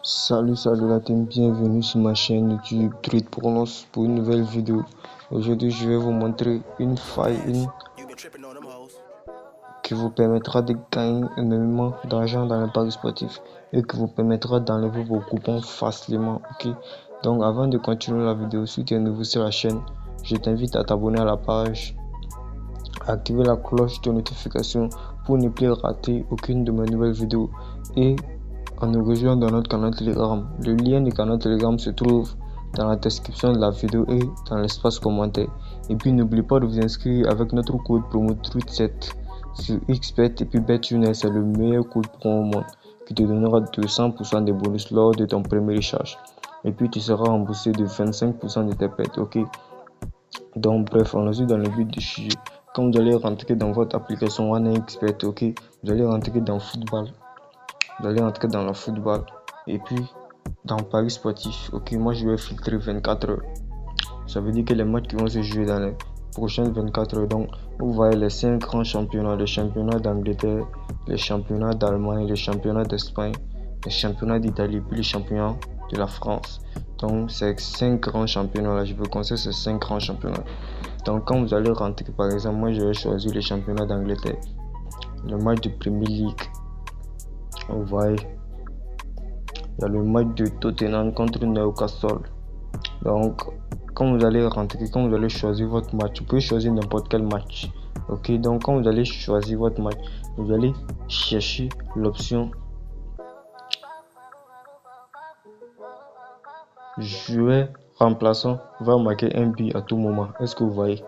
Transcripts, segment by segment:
Salut la team, bienvenue sur ma chaîne YouTube Tweet Pronos pour une nouvelle vidéo. Aujourd'hui, je vais vous montrer une faille qui vous permettra de gagner énormément d'argent dans les paris sportifs et qui vous permettra d'enlever vos coupons facilement. Ok, donc avant de continuer la vidéo, si tu es nouveau sur la chaîne, je t'invite à t'abonner à la page, à activer la cloche de notification pour ne plus rater aucune de mes nouvelles vidéos et à nous rejoindre dans notre canal Telegram. Le lien du canal Telegram se trouve dans la description de la vidéo et dans l'espace commentaire. Et puis n'oubliez pas de vous inscrire avec notre code promo TWEET7 sur XBet et puis BetUnit, c'est le meilleur code promo au monde qui te donnera 200% de bonus lors de ton premier recharge. Et puis tu seras remboursé de 25% de tes pertes. Ok. Donc bref, on est dans le but du sujet. Quand vous allez rentrer dans votre application OneXBet, ok, vous allez rentrer dans football. Vous allez entrer dans le football et puis dans Paris sportif. Ok, moi je vais filtrer 24 heures. Ça veut dire que les matchs qui vont se jouer dans les prochaines 24 heures. Donc, vous voyez les 5 grands championnats, les championnats d'Angleterre, les championnats d'Allemagne, les championnats d'Espagne, les championnats d'Italie, puis les championnats de la France. Donc, ces 5 grands championnats là, je vous conseille ces 5 grands championnats. Donc, quand vous allez rentrer, par exemple, moi je vais choisir les championnats d'Angleterre, le match de Premier League. Vous voyez, il y a le match de Tottenham contre Newcastle. Donc, quand vous allez rentrer, quand vous allez choisir votre match, vous pouvez choisir n'importe quel match. Ok, donc quand vous allez choisir votre match, vous allez chercher l'option joueur remplaçant va marquer un but à tout moment. Est-ce que vous voyez?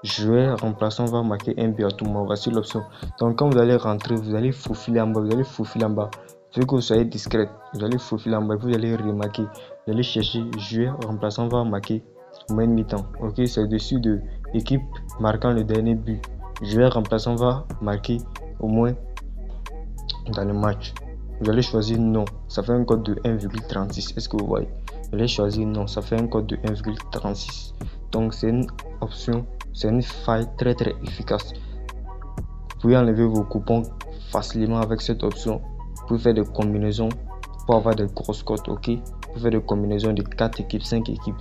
Joueur remplaçant va marquer un but à tout moment. Voici l'option. Donc quand vous allez rentrer, vous allez faufiler en bas, vous allez faufiler en bas. Je veux que vous soyez discret. Vous allez faufiler en bas, vous allez remarquer. Vous allez chercher joueur remplaçant va marquer au même mi-temps. Ok, c'est dessus de équipe marquant le dernier but. Joueur remplaçant va marquer au moins dans le match. Vous allez choisir non. Ça fait un code de 1,36. Est-ce que vous voyez? Vous allez choisir non. Ça fait un code de 1,36. Donc c'est une option. C'est une faille très efficace. Vous pouvez enlever vos coupons facilement avec cette option. Vous pouvez faire des combinaisons pour avoir des grosses cotes. Ok, vous pouvez faire des combinaisons de 4 équipes, 5 équipes,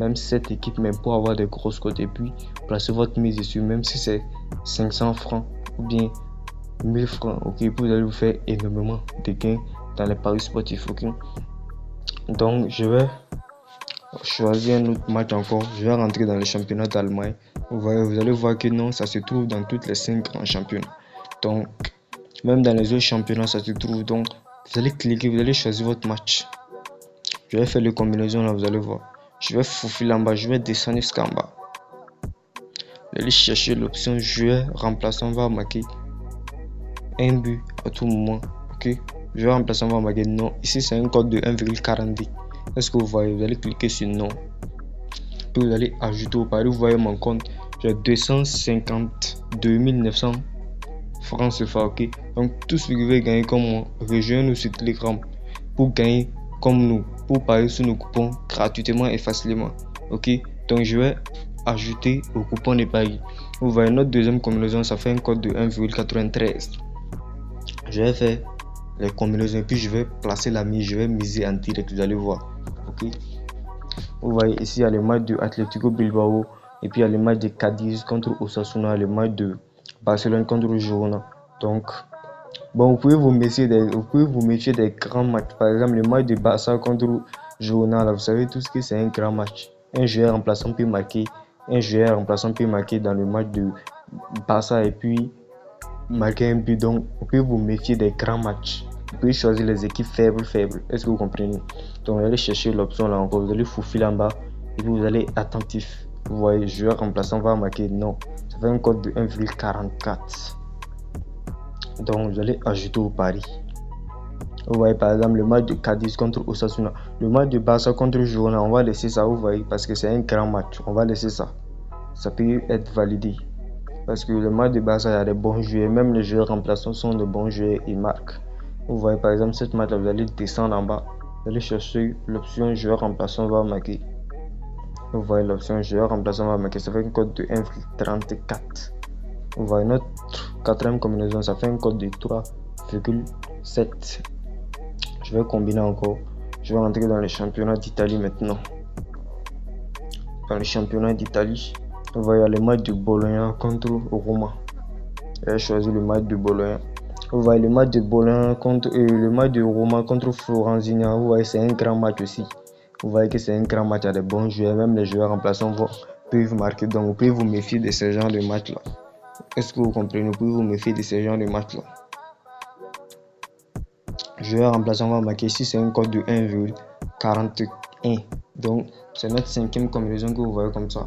même 7 équipes, même pour avoir des grosses cotes. Et puis placez votre mise dessus, même si c'est 500 francs ou bien 1000 francs. Ok, vous allez vous faire énormément de gains dans les paris sportifs. Ok, donc je vais choisir un autre match encore. Je vais rentrer dans le championnat d'Allemagne. Vous allez voir que non, ça se trouve dans toutes les 5 grands championnats. Donc, même dans les autres championnats, ça se trouve. Donc, vous allez cliquer, vous allez choisir votre match. Je vais faire les combinaisons là, vous allez voir. Je vais faufiler en bas, je vais descendre jusqu'en bas. Vous allez chercher l'option joueur remplaçant va marquer un but à tout moment. Ok, joueur remplaçant va marquer non. Ici, c'est un code de 1,42. Est-ce que vous voyez? Vous allez cliquer sur non. Puis vous allez ajouter au pari. Vous voyez mon compte, j'ai 252 900 francs CFA. Ok, donc tout ce que vous voulez gagner comme moi, rejoignez-nous sur Telegram pour gagner comme nous, pour parier sur nos coupons gratuitement et facilement. Ok, donc je vais ajouter au coupon de paris. Vous voyez notre deuxième combinaison, ça fait un code de 1,93. Je vais faire les combinaisons et puis je vais placer la mise, je vais miser en direct, vous allez voir. Ok, vous voyez ici il y a le match de Atlético Bilbao et puis il y a le match de Cadiz contre Osasuna, le match de Barcelone contre Girona. Donc bon, vous pouvez vous méfier des grands matchs. Par exemple, le match de Barça contre Girona, là, vous savez tous que c'est un grand match. Un joueur remplaçant peut marquer, dans le match de Barça et puis marquer un but. Donc, vous pouvez vous méfier des grands matchs. Vous pouvez choisir les équipes faibles. Est-ce que vous comprenez? Donc, vous allez chercher l'option là encore. Vous allez faufiler en bas et puis vous allez attentif. Vous voyez, joueur remplaçant va marquer non. Ça fait un code de 1,44. Donc vous allez ajouter au pari. Vous voyez par exemple le match de Cadiz contre Osasuna, le match de Barça contre Girona, on va laisser ça, vous voyez, parce que c'est un grand match, on va laisser ça. Ça peut être validé. Parce que le match de Barça, il y a des bons joueurs, même les joueurs remplaçants sont de bons joueurs et marquent. Vous voyez par exemple cette match là, vous allez descendre en bas, vous allez chercher l'option joueur remplaçant va marquer. Vous voyez l'option joueur remplaçant va marquer, ça fait un code de 1,34. Vous voyez notre quatrième combinaison, ça fait un code de 3,7. Je vais combiner encore. Je vais rentrer dans le championnat d'Italie maintenant. Dans le championnat d'Italie, on va y aller le match de Bologna contre Roma. J'ai choisi le match de Bologna. On va le match de Bologna contre le match de Roma contre Fiorentina. Vous voyez, c'est un grand match aussi. Vous voyez que c'est un grand match, il y a des bons joueurs, même les joueurs remplaçants peuvent marquer. Donc vous pouvez vous méfier de ce genre de match-là. Est-ce que vous comprenez? Vous pouvez vous méfier de ce genre de match-là. Joueur remplaçant va marquer. Ici, c'est un code de 1,41. Donc c'est notre 5e combinaison que vous voyez comme ça.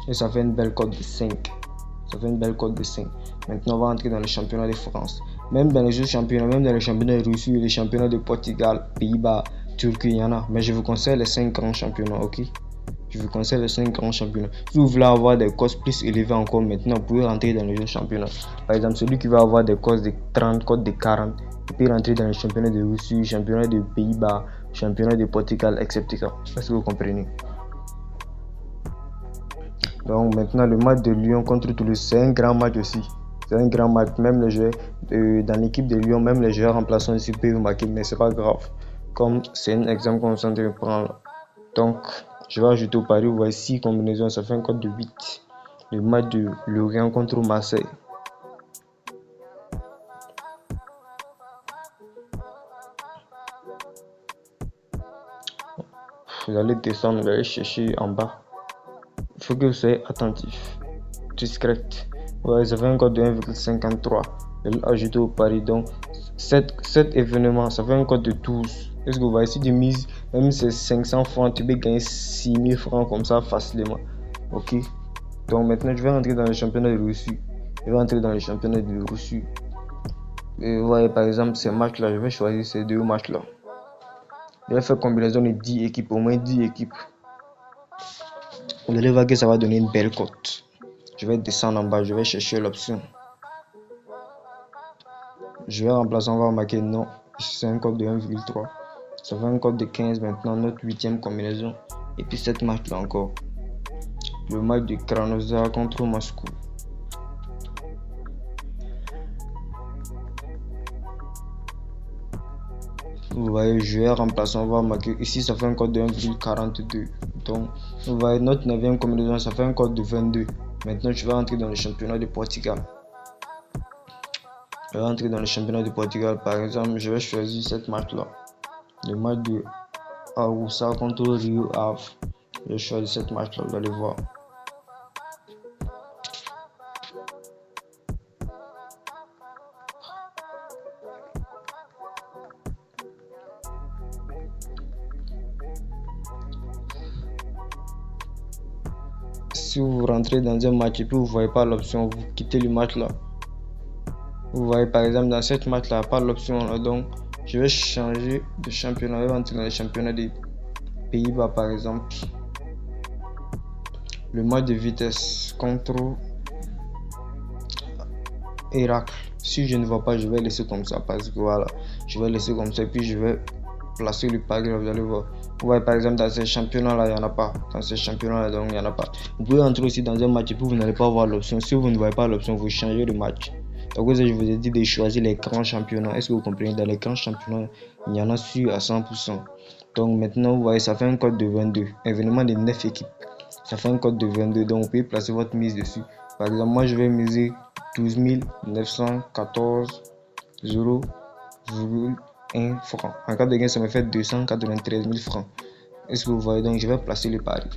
Et ça fait une belle cote de 5. Maintenant, on va entrer dans le championnat de France. Même dans les autres championnats, même dans les championnats de Russie, les championnats de Portugal, Pays-Bas, Turquie, il y en a. Mais je vous conseille les 5 grands championnats, ok? Je vous conseille les 5 grands championnats. Si vous voulez avoir des cotes plus élevées encore maintenant, vous pouvez rentrer dans les autres championnats. Par exemple, celui qui va avoir des cotes de 30, cotes de 40, il peut rentrer dans les championnats de Russie, championnat de Pays-Bas, championnat de Portugal, etc. Est-ce que vous comprenez? Donc maintenant, le match de Lyon contre Toulouse, c'est un grand match aussi. C'est un grand match. Même les joueurs dans l'équipe de Lyon, même les joueurs remplaçants ici peuvent marquer, mais c'est pas grave. Comme c'est un exemple qu'on est en train de prendre. Donc, je vais ajouter au pari. Vous voyez 6 combinaisons, ça fait un code de 8. Le match de Lorient contre Marseille. Vous allez descendre, vous allez chercher en bas. Il faut que vous soyez attentif, discret. Ouais, ça fait un code de 1,53. Je vais ajouter au pari. Donc, 7 événements, ça fait un code de 12. Est-ce que vous voyez ici de mise, même si c'est 500 francs, tu peux gagner 6000 francs comme ça facilement. Ok. Donc maintenant, je vais rentrer dans le championnat de Russie. Et vous voyez par exemple ces matchs-là, je vais choisir ces 2 matchs-là. Je vais faire combinaison de 10 équipes, au moins 10 équipes. Vous allez voir que ça va donner une belle cote. Je vais descendre en bas, je vais chercher l'option. Je vais remplacer, on va marquer non. C'est un code de 1,3. Ça fait un code de 15 maintenant, notre 8e combinaison. Et puis cette match là encore. Le match de Krasnodar contre Moscou. Vous voyez, joueur remplaçant, on va marquer. Ici, ça fait un code de 1,42. Donc, vous voyez, notre 9e combinaison, ça fait un code de 22. Maintenant, je vais entrer dans le championnat de Portugal. Par exemple, je vais choisir cette match-là. Le match de Aroussa contre Rio Ave. Je vais choisir cette match-là, vous allez voir. Si vous rentrez dans un match et puis vous ne voyez pas l'option, vous quittez le match là. Vous voyez par exemple dans cette match là, pas l'option là, donc je vais changer de championnat. Je vais entrer dans le championnat des Pays-Bas par exemple. Le match de Vitesse contre Héracle. Si je ne vois pas, je vais laisser comme ça parce que voilà, je vais laisser comme ça et puis je vais placer le pari. Vous allez voir. Vous voyez par exemple dans ces championnats là, il n'y en a pas. Dans ces championnats là, donc il n'y en a pas. Vous pouvez entrer aussi dans un match et puis vous n'allez pas voir l'option. Si vous ne voyez pas l'option, vous changez de match. Donc je vous ai dit de choisir les grands championnats. Est-ce que vous comprenez? Dans les grands championnats, il y en a sûr à 100%. Donc maintenant, vous voyez, ça fait un code de 22. Événement de 9 équipes. Ça fait un code de 22. Donc vous pouvez placer votre mise dessus. Par exemple, moi je vais miser 12 914,01 francs. En cas de gain, ça me fait 293 000 francs. Est-ce que vous voyez? Donc je vais placer le pari.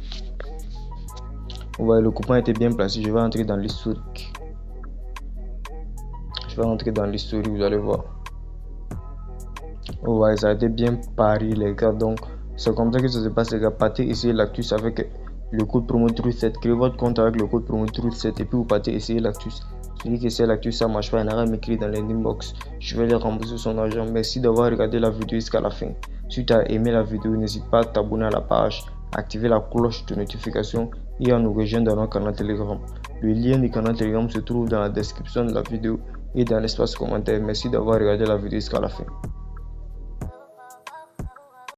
Vous voyez, le coupon était bien placé. Je vais entrer dans l'historique. Vous allez voir. Vous voyez, ça a été bien pari, les gars. Donc, c'est comme ça que ça se passe, les gars. Partez essayer l'actus avec le code promo TRUTH7. Créez votre compte avec le code promo TRUTH7 et puis vous partez essayer l'actus. Celui qui essaie l'actus, ça marche pas, il n'arrête de m'écrire dans l'inbox. Je vais lui rembourser son argent. Merci d'avoir regardé la vidéo jusqu'à la fin. Si tu as aimé la vidéo, n'hésite pas à t'abonner à la page, activer la cloche de notification et à nous rejoindre dans notre canal Telegram. Le lien du canal Telegram se trouve dans la description de la vidéo et dans l'espace commentaire. Merci d'avoir regardé la vidéo jusqu'à la fin.